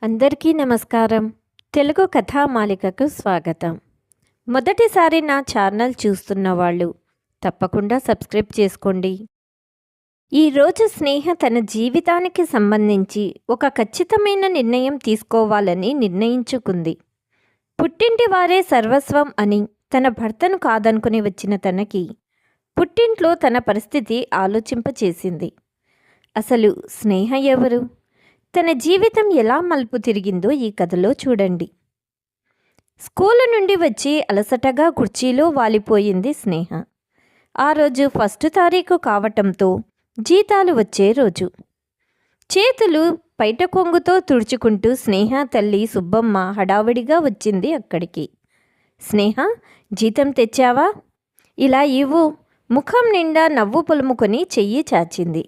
అందరికీ నమస్కారం. తెలుగు కథామాలికకు స్వాగతం. మొదటిసారి నా ఛానల్ చూస్తున్న వాళ్ళు తప్పకుండా సబ్స్క్రైబ్ చేసుకోండి. ఈరోజు స్నేహ తన జీవితానికి సంబంధించి ఒక ఖచ్చితమైన నిర్ణయం తీసుకోవాలని నిర్ణయించుకుంది. పుట్టింటి వారే సర్వస్వం అని తన భర్తను కాదనుకుని వచ్చిన తనకి పుట్టింట్లో తన పరిస్థితి ఆలోచింపచేసింది. అసలు స్నేహ ఎవరు? తన జీవితం ఎలా మలుపు తిరిగిందో ఈ కథలో చూడండి. స్కూలు నుండి వచ్చి అలసటగా కుర్చీలో వాలిపోయింది స్నేహ. ఆ రోజు 1 తారీఖు కావటంతో జీతాలు వచ్చే రోజు. చేతులు పైట కొంగుతో తుడుచుకుంటూ స్నేహ తల్లి సుబ్బమ్మ హడావిడిగా వచ్చింది అక్కడికి. స్నేహ, జీతం తెచ్చావా? ఇలా ఇవ్వు. ముఖం నిండా నవ్వు పులుముకొని చెయ్యి చాచింది.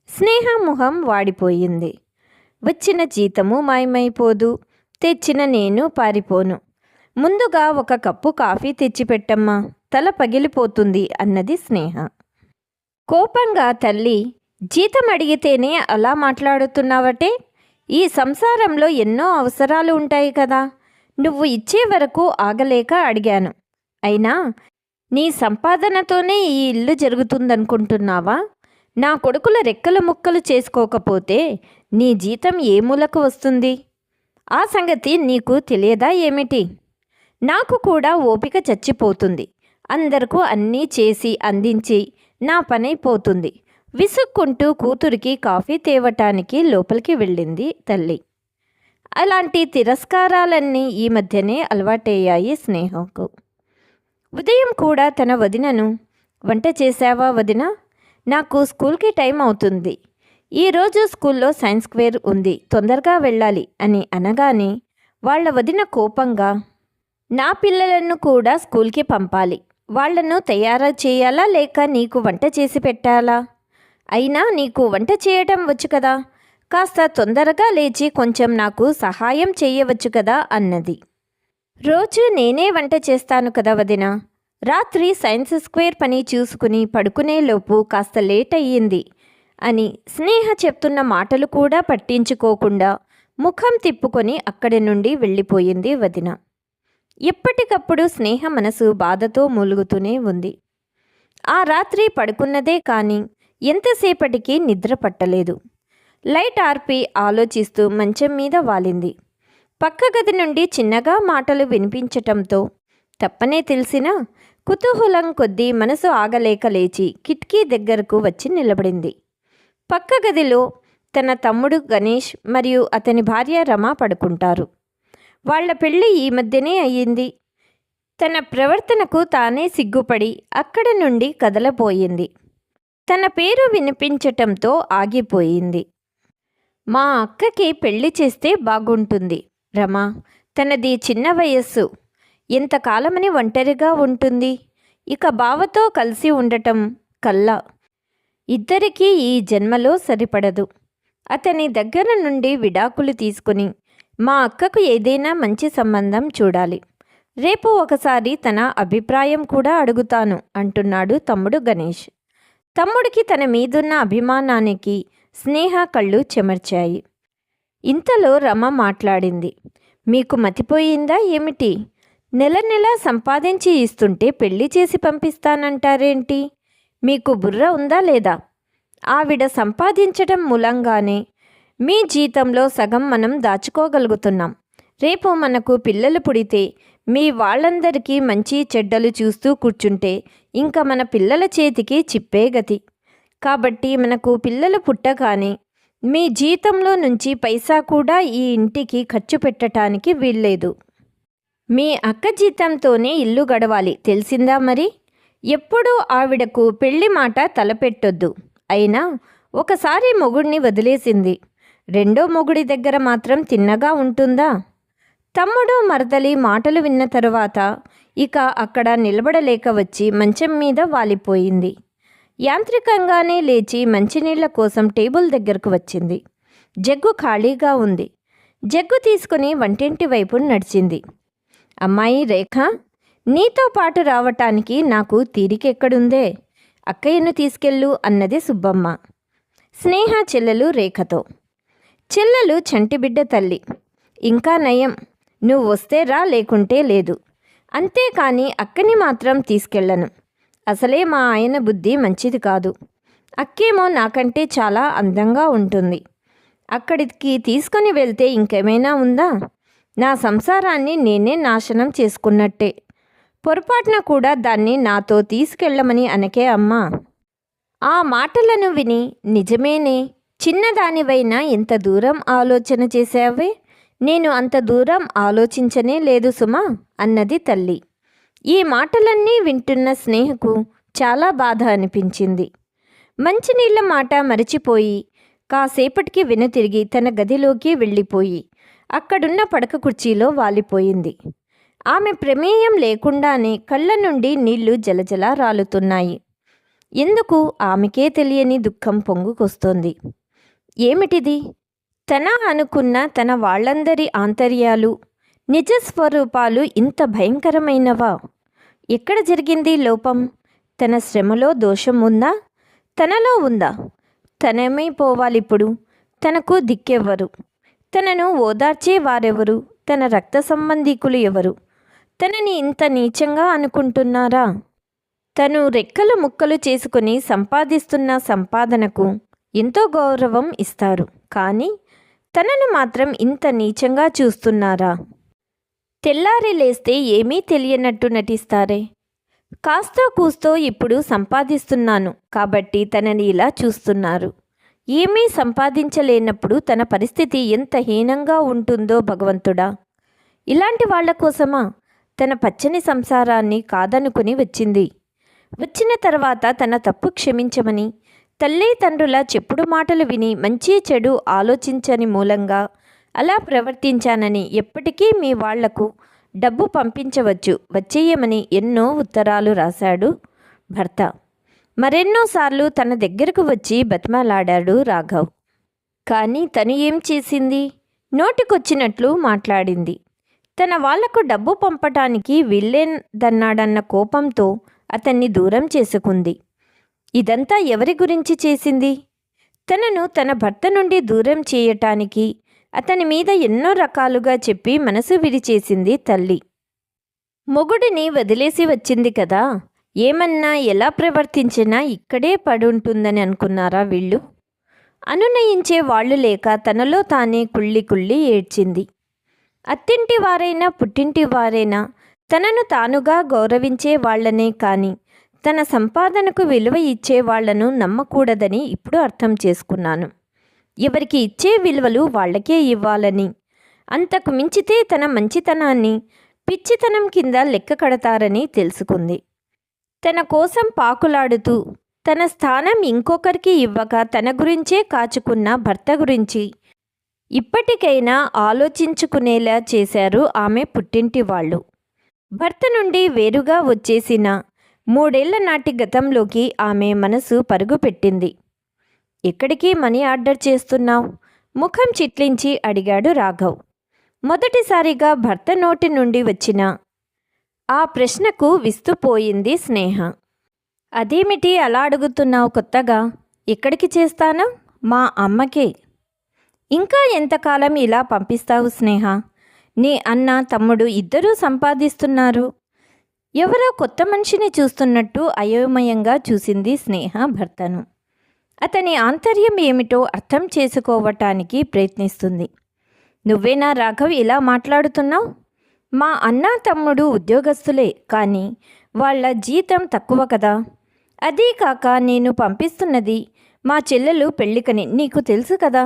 స్నేహ ముఖం వాడిపోయింది. వచ్చిన జీతము మాయమైపోదు, తెచ్చిన నేను పారిపోను. ముందుగా ఒక కప్పు కాఫీ తెచ్చిపెట్టమ్మా, తల పగిలిపోతుంది అన్నది స్నేహ. కోపంగా తల్లి, జీతం అడిగితేనే అలా మాట్లాడుతున్నావటే? ఈ సంసారంలో ఎన్నో అవసరాలు ఉంటాయి కదా, నువ్వు ఇచ్చే వరకు ఆగలేక అడిగాను. అయినా నీ సంపాదనతోనే ఈ ఇల్లు జరుగుతుందనుకుంటున్నావా? నా కొడుకుల రెక్కలు ముక్కలు చేసుకోకపోతే నీ జీతం ఏ మూలకు వస్తుంది? ఆ సంగతి నీకు తెలియదా ఏమిటి? నాకు కూడా ఓపిక చచ్చిపోతుంది. అందరికీ అన్నీ చేసి అందించి నా పనైపోతుంది. విసుక్కుంటూ కూతురికి కాఫీ తేవటానికి లోపలికి వెళ్ళింది తల్లి. అలాంటి తిరస్కారాలన్నీ ఈ మధ్యనే అలవాటయ్యాయి స్నేహకు. ఉదయం కూడా తన వదినను, వంట చేశావా వదిన? నాకు స్కూల్కి టైం అవుతుంది. ఈరోజు స్కూల్లో సైన్స్ స్క్వేర్ ఉంది, తొందరగా వెళ్ళాలి అని అనగానే వాళ్ళ వదిన కోపంగా, నా పిల్లలను కూడా స్కూల్కి పంపాలి, వాళ్లను తయారు చేయాలా లేక నీకు వంట చేసి పెట్టాలా? అయినా నీకు వంట చేయటం వచ్చు కదా, కాస్త తొందరగా లేచి కొంచెం నాకు సహాయం చేయవచ్చు కదా అన్నది. రోజు నేనే వంట చేస్తాను కదా వదిన. రాత్రి సైన్స్ స్క్వేర్ పని చూసుకుని పడుకునేలోపు కాస్త లేట్ అయ్యింది అని స్నేహ చెప్తున్న మాటలు కూడా పట్టించుకోకుండా ముఖం తిప్పుకొని అక్కడి నుండి వెళ్ళిపోయింది వదిన. ఎప్పటికప్పుడు స్నేహ మనసు బాధతో మూలుగుతూనే ఉంది. ఆ రాత్రి పడుకున్నదే కానీ ఎంతసేపటికి నిద్ర పట్టలేదు. లైట్ ఆర్పి ఆలోచిస్తూ మంచం మీద వాలింది. పక్క గది నుండి చిన్నగా మాటలు వినిపించటంతో తప్పనే తెలిసినా కుతూహలం కొద్దీ మనసు ఆగలేక లేచి కిటికీ దగ్గరకు వచ్చి నిలబడింది. పక్క గదిలో తన తమ్ముడు గణేష్ మరియు అతని భార్య రమ పడుకుంటారు. వాళ్ల పెళ్ళి ఈ మధ్యనే అయ్యింది. తన ప్రవర్తనకు తానే సిగ్గుపడి అక్కడి నుండి కదలపోయింది. తన పేరు వినిపించటంతో ఆగిపోయింది. మా అక్కకి పెళ్లి చేస్తే బాగుంటుంది రమ. తనది చిన్న వయస్సు, ఎంతకాలమని ఒంటరిగా ఉంటుంది? ఇక బావతో కలిసి ఉండటం కల్లా ఇద్దరికీ ఈ జన్మలో సరిపడదు. అతని దగ్గర నుండి విడాకులు తీసుకుని మా అక్కకు ఏదైనా మంచి సంబంధం చూడాలి. రేపు ఒకసారి తన అభిప్రాయం కూడా అడుగుతాను అంటున్నాడు తమ్ముడు గణేష్. తమ్ముడికి తన మీదున్న అభిమానానికి స్నేహ కళ్ళు చెమర్చాయి. ఇంతలో రమ మాట్లాడింది. మీకు మతిపోయిందా ఏమిటి? నెల నెల సంపాదించి ఇస్తుంటే పెళ్లి చేసి పంపిస్తానంటారేంటి? మీకు బుర్ర ఉందా లేదా? ఆవిడ సంపాదించడం మూలంగానే మీ జీతంలో సగం మనం దాచుకోగలుగుతున్నాం. రేపు మనకు పిల్లలు పుడితే మీ వాళ్ళందరికీ మంచి చెడ్డలు చూస్తూ కూర్చుంటే ఇంకా మన పిల్లల చేతికి చిప్పే గతి. కాబట్టి మనకు పిల్లలు పుట్టగానే మీ జీతంలో నుంచి పైసా కూడా ఈ ఇంటికి ఖర్చు పెట్టడానికి వీల్లేదు. మీ అక్క జీతంతోనే ఇల్లు గడవాలి, తెలిసిందా మరి? ఎప్పుడూ ఆవిడకు పెళ్లి మాట తలపెట్టొద్దు. అయినా ఒకసారి మొగుడిని వదిలేసింది, రెండో మొగుడి దగ్గర మాత్రం తిన్నగా ఉంటుందా? తమ్ముడు మరదలి మాటలు విన్న తరువాత ఇక అక్కడ నిలబడలేక వచ్చి మంచం మీద వాలిపోయింది. యాంత్రికంగానే లేచి మంచినీళ్ల కోసం టేబుల్ దగ్గరకు వచ్చింది. జగ్గు ఖాళీగా ఉంది. జగ్గు తీసుకుని వంటింటి వైపు నడిచింది. అమ్మాయి రేఖ, నీతో పాటు రావటానికి నాకు తీరికెక్కడుందే? అక్కయ్యను తీసుకెళ్ళు అన్నది సుబ్బమ్మ స్నేహ చెల్లెలు రేఖతో. చెల్లెలు చంటిబిడ్డ తల్లి. ఇంకా నయం, నువ్వు వస్తే రా, లేకుంటే లేదు. అంతేకాని అక్కని మాత్రం తీసుకెళ్ళను. అసలే మా ఆయన బుద్ధి మంచిది కాదు. అక్కేమో నాకంటే చాలా అందంగా ఉంటుంది. అక్కడికి తీసుకొని వెళ్తే ఇంకేమైనా ఉందా? నా సంసారాన్ని నేనే నాశనం చేసుకున్నట్టే. పొరపాటున కూడా దాన్ని నాతో తీసుకెళ్ళమని అనకే అమ్మా. ఆ మాటలను విని, నిజమేనే, చిన్నదానివైనా ఇంత దూరం ఆలోచన చేశావే, నేను అంత దూరం ఆలోచించనే లేదు సుమా అన్నది తల్లి. ఈ మాటలన్నీ వింటున్న స్నేహకు చాలా బాధ అనిపించింది. మంచినీళ్ళ మాట మరిచిపోయి కాసేపటికి వెనుతిరిగి తన గదిలోకి వెళ్ళిపోయి అక్కడున్న పడక కుర్చీలో వాలిపోయింది. ఆమె ప్రమేయం లేకుండానే కళ్ళ నుండి నీళ్లు జలజలా రాలుతున్నాయి. ఎందుకు ఆమెకే తెలియని దుఃఖం పొంగుకొస్తోంది. ఏమిటిది? తన అనుకున్న తన వాళ్ళందరి ఆంతర్యాలు, నిజస్వరూపాలు ఇంత భయంకరమైనవా? ఎక్కడ జరిగింది లోపం? తన శ్రమలో దోషం ఉందా? తనలో ఉందా? తనేమైపోవాలిప్పుడు? తనకు దిక్కెవ్వరు? తనను ఓదార్చే వారెవరు? తన రక్త సంబంధీకులు ఎవరు? తనని ఇంత నీచంగా అనుకుంటున్నారా? తను రెక్కలు ముక్కలు చేసుకుని సంపాదిస్తున్న సంపాదనకు ఎంతో గౌరవం ఇస్తారు, కానీ తనను మాత్రం ఇంత నీచంగా చూస్తున్నారా? తెల్లారి లేస్తే ఏమీ తెలియనట్టు నటిస్తారే. కాస్తో కూస్తో ఇప్పుడు సంపాదిస్తున్నాను కాబట్టి తనని ఇలా చూస్తున్నారు. ఏమీ సంపాదించలేనప్పుడు తన పరిస్థితి ఎంత హీనంగా ఉంటుందో భగవంతుడా! ఇలాంటి వాళ్ల కోసమా తన పచ్చని సంసారాన్ని కాదనుకుని వచ్చింది? వచ్చిన తర్వాత తన తప్పు క్షమించమని తల్లిదండ్రుల చెప్పుడు మాటలు విని మంచి చెడు ఆలోచించని మూలంగా అలా ప్రవర్తించానని ఎప్పటికీ మీ వాళ్లకు డబ్బు పంపించవచ్చు, వచ్చేయమని ఎన్నో ఉత్తరాలు రాశాడు భర్త. మరెన్నోసార్లు తన దగ్గరకు వచ్చి బతిమాలాడాడు రాఘవ్. కానీ తను ఏం చేసింది? నోటికొచ్చినట్లు మాట్లాడింది. తన వాళ్లకు డబ్బు పంపటానికి వీల్లేదన్నాడన్న కోపంతో అతన్ని దూరం చేసుకుంది. ఇదంతా ఎవరి గురించి చేసింది? తనను తన భర్త నుండి దూరం చేయటానికి అతని మీద ఎన్నో రకాలుగా చెప్పి మనసు విరిచేసింది తల్లి. మొగుడిని వదిలేసి వచ్చింది కదా, ఏమన్నా ఎలా ప్రవర్తించినా ఇక్కడే పడుంటుందని అనుకున్నారా వీళ్ళు? అనునయించే వాళ్ళు లేక తనలో తానే కుళ్ళి కుళ్ళి ఏడ్చింది. అత్తింటి వారైనా పుట్టింటి వారైనా తనను తానుగా గౌరవించే వాళ్లనే కానీ తన సంపాదనకు విలువ ఇచ్చే వాళ్లను నమ్మకూడదని ఇప్పుడు అర్థం చేసుకున్నాను. ఎవరికి ఇచ్చే విలువలు వాళ్లకే ఇవ్వాలని, అంతకు మించితే తన మంచితనాన్ని పిచ్చితనం కింద లెక్క కడతారని తెలుసుకుంది. తన కోసం పాకులాడుతూ తన స్థానం ఇంకొకరికి ఇవ్వక తన గురించే కాచుకున్న భర్త గురించి ఇప్పటికైనా ఆలోచించుకునేలా చేశారు ఆమె పుట్టింటి వాళ్ళు. భర్త నుండి వేరుగా వచ్చేసిన 3 ఏళ్ల నాటి గతంలోకి ఆమె మనసు పరుగుపెట్టింది. ఎక్కడికి మనీ ఆర్డర్ చేస్తున్నావు? ముఖం చిట్లించి అడిగాడు రాఘవ్. మొదటిసారిగా భర్త నోటి నుండి వచ్చిన ఆ ప్రశ్నకు విస్తుపోయింది స్నేహ. అదేమిటి అలా అడుగుతున్నావు కొత్తగా? ఎక్కడికి చేస్తాను? మా అమ్మకే. ఇంకా ఎంతకాలం ఇలా పంపిస్తావు స్నేహ? నీ అన్న తమ్ముడు ఇద్దరూ సంపాదిస్తున్నారు. ఎవరో కొత్త మనిషిని చూస్తున్నట్టు అయోమయంగా చూసింది స్నేహ భర్తను. అతని ఆంతర్యం ఏమిటో అర్థం చేసుకోవటానికి ప్రయత్నిస్తుంది. నువ్వేనా రాఘవ్ ఇలా మాట్లాడుతున్నావు? మా అన్న తమ్ముడు ఉద్యోగస్తులే, కానీ వాళ్ళ జీతం తక్కువ కదా. అదీ కాక నేను పంపిస్తున్నది మా చెల్లెలు పెళ్ళికని నీకు తెలుసు కదా.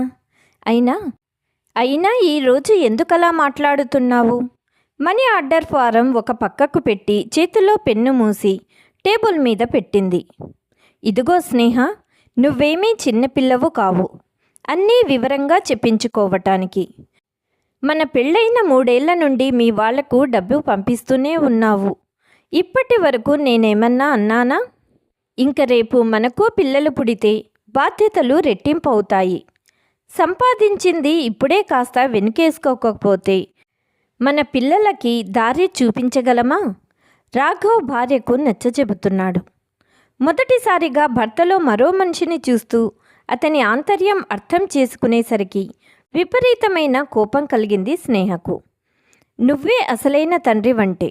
అయినా ఈరోజు ఎందుకలా మాట్లాడుతున్నావు? మనీ ఆర్డర్ ఫారం ఒక పక్కకు పెట్టి చేతిలో పెన్ను మూసి టేబుల్ మీద పెట్టింది. ఇదిగో స్నేహ, నువ్వేమీ చిన్నపిల్లవు కావు అన్నీ వివరంగా చెప్పించుకోవటానికి. మన పెళ్ళైన 3 ఏళ్ల నుండి మీ వాళ్లకు డబ్బు పంపిస్తూనే ఉన్నావు. ఇప్పటి వరకు నేనేమన్నా అన్నానా? ఇంక రేపు మనకు పిల్లలు పుడితే బాధ్యతలు రెట్టింపు అవుతాయి. సంపాదించింది ఇప్పుడే కాస్త వెనుకేసుకోకపోతే మన పిల్లలకి దారి చూపించగలమా? రాఘవ్ భార్యకు నచ్చచెబుతున్నాడు. మొదటిసారిగా భర్తలో మరో మనిషిని చూస్తూ అతని ఆంతర్యం అర్థం చేసుకునేసరికి విపరీతమైన కోపం కలిగింది స్నేహకు. నువ్వే అసలైన తండ్రివంటే.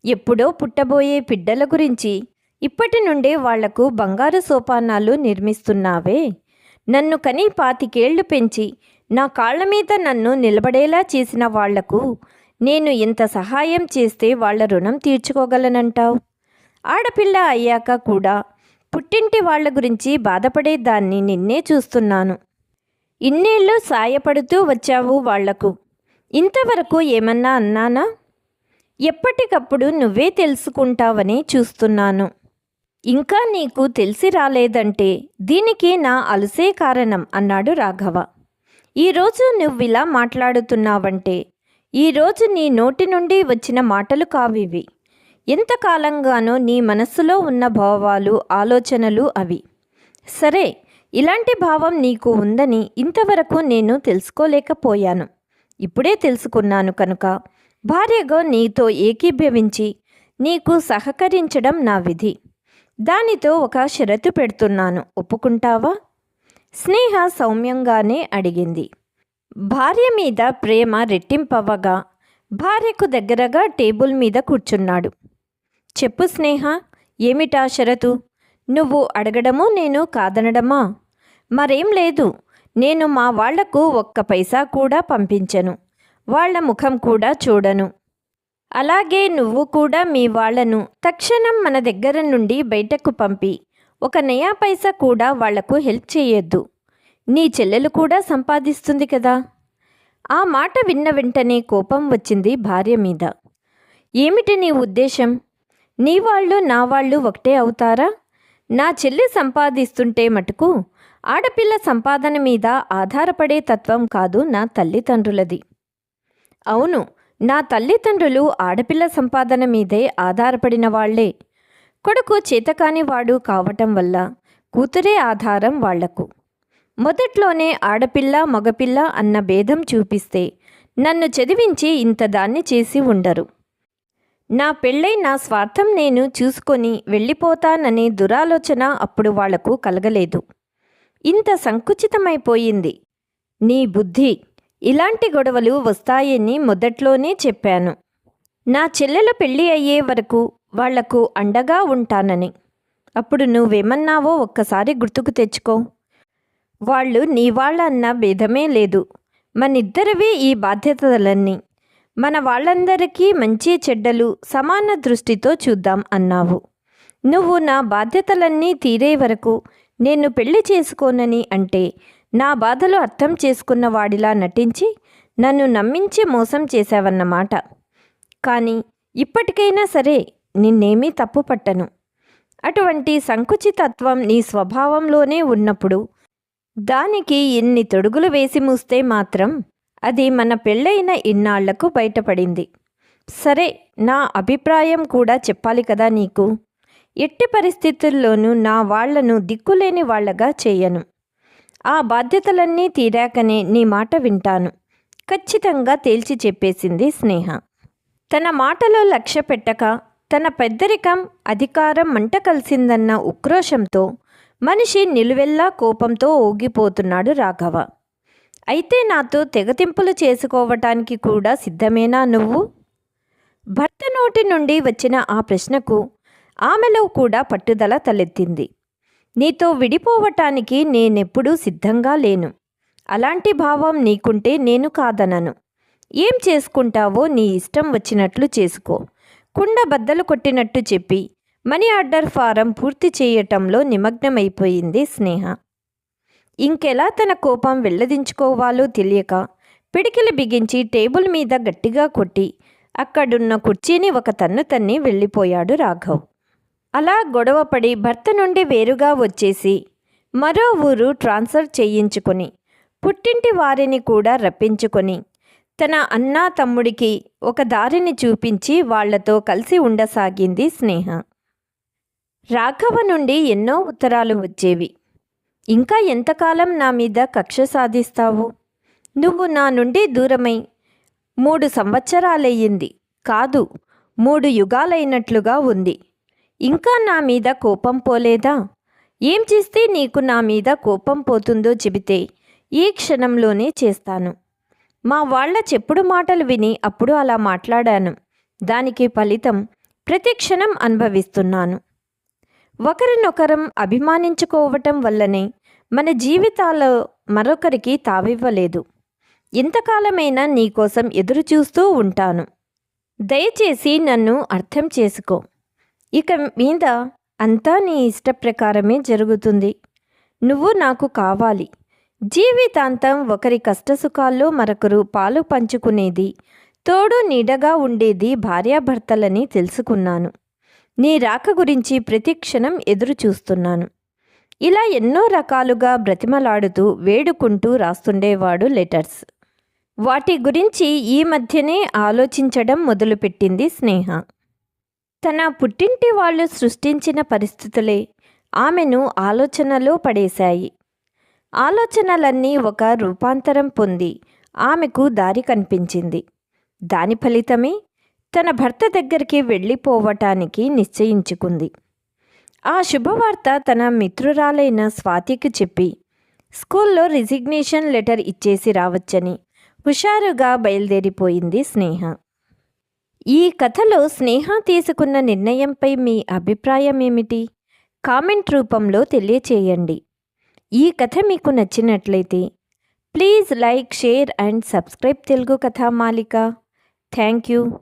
ఎప్పుడో పుట్టబోయే బిడ్డల గురించి ఇప్పటి నుండే వాళ్లకు బంగారు సోపానాలు నిర్మిస్తున్నావే. నన్ను కని 25 ఏళ్లు పెంచి నా కాళ్ల మీద నన్ను నిలబడేలా చేసిన వాళ్లకు నేను ఇంత సహాయం చేస్తే వాళ్ల రుణం తీర్చుకోగలనంటావు? ఆడపిల్ల అయ్యాక కూడా పుట్టింటి వాళ్ల గురించి బాధపడేదాన్ని నిన్నే చూస్తున్నాను. ఇన్నేళ్ళు సాయపడుతూ వచ్చావు వాళ్లకు. ఇంతవరకు ఏమన్నా అన్నానా? ఎప్పటికప్పుడు నువ్వే తెలుసుకుంటావని చూస్తున్నాను. ఇంకా నీకు తెలిసి రాలేదంటే దీనికి నా అలుసే కారణం అన్నాడు రాఘవ. ఈరోజు నువ్విలా మాట్లాడుతున్నావంటే ఈరోజు నీ నోటి నుండి వచ్చిన మాటలు కావివి. ఎంతకాలంగానో నీ మనస్సులో ఉన్న భావాలు, ఆలోచనలు అవి. సరే, ఇలాంటి భావం నీకు ఉందని ఇంతవరకు నేను తెలుసుకోలేకపోయాను. ఇప్పుడే తెలుసుకున్నాను కనుక భార్యగా నీతో ఏకీభవించి నీకు సహకరించడం నా విధి. దానితో ఒక షరతు పెడుతున్నాను, ఒప్పుకుంటావా? స్నేహ సౌమ్యంగానే అడిగింది. భార్య మీద ప్రేమ రెట్టింపవ్వగా భార్యకు దగ్గరగా టేబుల్ మీద కూర్చున్నాడు. చెప్పు స్నేహ, ఏమిటా షరతు? నువ్వు అడగడమో నేను కాదనడమా? మరేం లేదు. నేను మా వాళ్లకు 1 పైసా కూడా పంపించను. వాళ్ల ముఖం కూడా చూడను. అలాగే నువ్వు కూడా మీ వాళ్లను తక్షణం మన దగ్గర నుండి బయటకు పంపి 1 నయా పైసా కూడా వాళ్లకు హెల్ప్ చేయొద్దు. నీ చెల్లెలు కూడా సంపాదిస్తుంది కదా. ఆ మాట విన్న వెంటనే కోపం వచ్చింది భార్య మీద. ఏమిటి నీ ఉద్దేశం? నీ వాళ్ళు నా వాళ్ళు ఒకటే అవుతారా? నా చెల్లి సంపాదిస్తుంటే మటుకు ఆడపిల్ల సంపాదన మీద ఆధారపడే తత్వం కాదు నా తల్లిదండ్రులది. అవును, నా తల్లిదండ్రులు ఆడపిల్ల సంపాదన మీదే ఆధారపడిన వాళ్లే. కొడుకు చేతకాని వాడు కావటం వల్ల కూతురే ఆధారం వాళ్లకు. మొదట్లోనే ఆడపిల్ల మగపిల్ల అన్న భేదం చూపిస్తే నన్ను చదివించి ఇంత దాన్ని చేసి ఉండరు. నా పెళ్ళై నా స్వార్థం నేను చూసుకొని వెళ్ళిపోతాననే దురాలోచన అప్పుడు వాళ్లకు కలగలేదు. ఇంత సంకుచితమైపోయింది నీ బుద్ధి. ఇలాంటి గొడవలు వస్తాయని మొదట్లోనే చెప్పాను. నా చెల్లెల పెళ్ళి అయ్యే వరకు వాళ్లకు అండగా ఉంటానని. అప్పుడు నువ్వేమన్నావో ఒక్కసారి గుర్తుకు తెచ్చుకో. వాళ్ళు నీ వాళ్ళన్న భేదమే లేదు. మనిద్దరివి ఈ బాధ్యతలన్నీ. మన వాళ్ళందరికీ మంచి చెడ్డలు సమాన దృష్టితో చూద్దాం అన్నావు. నువ్వు నా బాధ్యతలన్నీ తీరే వరకు నేను పెళ్లి చేసుకోనని అంటే నా బాధలు అర్థం చేసుకున్న వాడిలా నటించి నన్ను నమ్మించి మోసం చేశావన్నమాట. కానీ ఇప్పటికైనా సరే నిన్నేమీ తప్పు పట్టను. అటువంటి సంకుచితత్వం నీ స్వభావంలోనే ఉన్నప్పుడు దానికి ఎన్ని తొడుగులు వేసి మూస్తే మాత్రం అది మన పెళ్ళైన ఇన్నాళ్లకు బయటపడింది. సరే, నా అభిప్రాయం కూడా చెప్పాలి కదా నీకు. ఎట్టి పరిస్థితుల్లోనూ నా వాళ్లను దిక్కులేని వాళ్లగా చేయను. ఆ బాధ్యతలన్నీ తీరాకనే నీ మాట వింటాను, ఖచ్చితంగా తేల్చి చెప్పేసింది స్నేహ. తన మాటలో లక్ష్య పెట్టక తన పెద్దరికం, అధికారం మంట కలిసిందన్న ఉక్రోషంతో మనిషి నిలువెల్లా కోపంతో ఊగిపోతున్నాడు రాఘవ. అయితే నాతో తెగతింపులు చేసుకోవటానికి కూడా సిద్ధమేనా నువ్వు? భర్త నోటి నుండి వచ్చిన ఆ ప్రశ్నకు ఆమెలో కూడా పట్టుదల తలెత్తింది. నీతో విడిపోవటానికి నేనెప్పుడూ సిద్ధంగా లేను. అలాంటి భావం నీకుంటే నేను కాదనను. ఏం చేసుకుంటావో నీ ఇష్టం వచ్చినట్లు చేసుకో. కుండ బద్దలు కొట్టినట్టు చెప్పి మనీ ఆర్డర్ ఫారం పూర్తి చేయటంలో నిమగ్నమైపోయింది స్నేహ. ఇంకెలా తన కోపం వెళ్లదించుకోవాలో తెలియక పిడికిలి బిగించి టేబుల్ మీద గట్టిగా కొట్టి అక్కడున్న కుర్చీని ఒక తన్ను తన్ని వెళ్ళిపోయాడు రాఘవ్. అలా గొడవపడి భర్త నుండి వేరుగా వచ్చేసి మరో ఊరు ట్రాన్స్ఫర్ చేయించుకొని పుట్టింటి వారిని కూడా రప్పించుకొని తన అన్నా తమ్ముడికి ఒక దారిని చూపించి వాళ్లతో కలిసి ఉండసాగింది స్నేహ. రాఘవ నుండి ఎన్నో ఉత్తరాలు వచ్చేవి. ఇంకా ఎంతకాలం నా మీద కక్ష సాధిస్తావు? నువ్వు నా నుండి దూరమై 3 సంవత్సరాలయ్యింది కాదు, 3 యుగాలైనట్లుగా ఉంది. ఇంకా నా మీద కోపం పోలేదా? ఏం చేస్తే నీకు నా మీద కోపం పోతుందో చెబితే ఈ క్షణంలోనే చేస్తాను. మా వాళ్ళ చెప్పుడు మాటలు విని అప్పుడు అలా మాట్లాడాను. దానికి ఫలితం ప్రతి క్షణం అనుభవిస్తున్నాను. ఒకరినొకరం అభిమానించుకోవటం వల్లనే మన జీవితాల్లో మరొకరికి తావివ్వలేదు. ఇంతకాలమైనా నీకోసం ఎదురు చూస్తూ ఉంటాను. దయచేసి నన్ను అర్థం చేసుకో. ఇక మీద అంతా నీ ఇష్టప్రకారమే జరుగుతుంది. నువ్వు నాకు కావాలి. జీవితాంతం ఒకరి కష్టసుఖాల్లో మరొకరు పాలు పంచుకునేది, తోడు నీడగా ఉండేది భార్యాభర్తలని తెలుసుకున్నాను. నీ రాక గురించి ప్రతి క్షణం ఎదురు చూస్తున్నాను. ఇలా ఎన్నో రకాలుగా బ్రతిమలాడుతూ వేడుకుంటూ రాస్తుండేవాడు లెటర్స్. వాటి గురించి ఈ మధ్యనే ఆలోచించడం మొదలుపెట్టింది స్నేహ. తన పుట్టింటి వాళ్ళు సృష్టించిన పరిస్థితులే ఆమెను ఆలోచనలో పడేశాయి. ఆలోచనలన్నీ ఒక రూపాంతరం పొంది ఆమెకు దారి కనిపించింది. దాని ఫలితమే తన భర్త దగ్గరికి వెళ్ళిపోవటానికి నిశ్చయించుకుంది. ఆ శుభవార్త తన మిత్రురాలైన స్వాతికి చెప్పి స్కూల్లో రిజిగ్నేషన్ లెటర్ ఇచ్చేసి రావచ్చని హుషారుగా బయలుదేరిపోయింది స్నేహ. ఈ కథలో స్నేహ తీసుకున్న నిర్ణయంపై మీ అభిప్రాయం ఏమిటి? కామెంట్ రూపంలో తెలియచేయండి. ఈ కథ మీకు నచ్చినట్లయితే please like, share and subscribe Telugu Kathamalika. Thank you.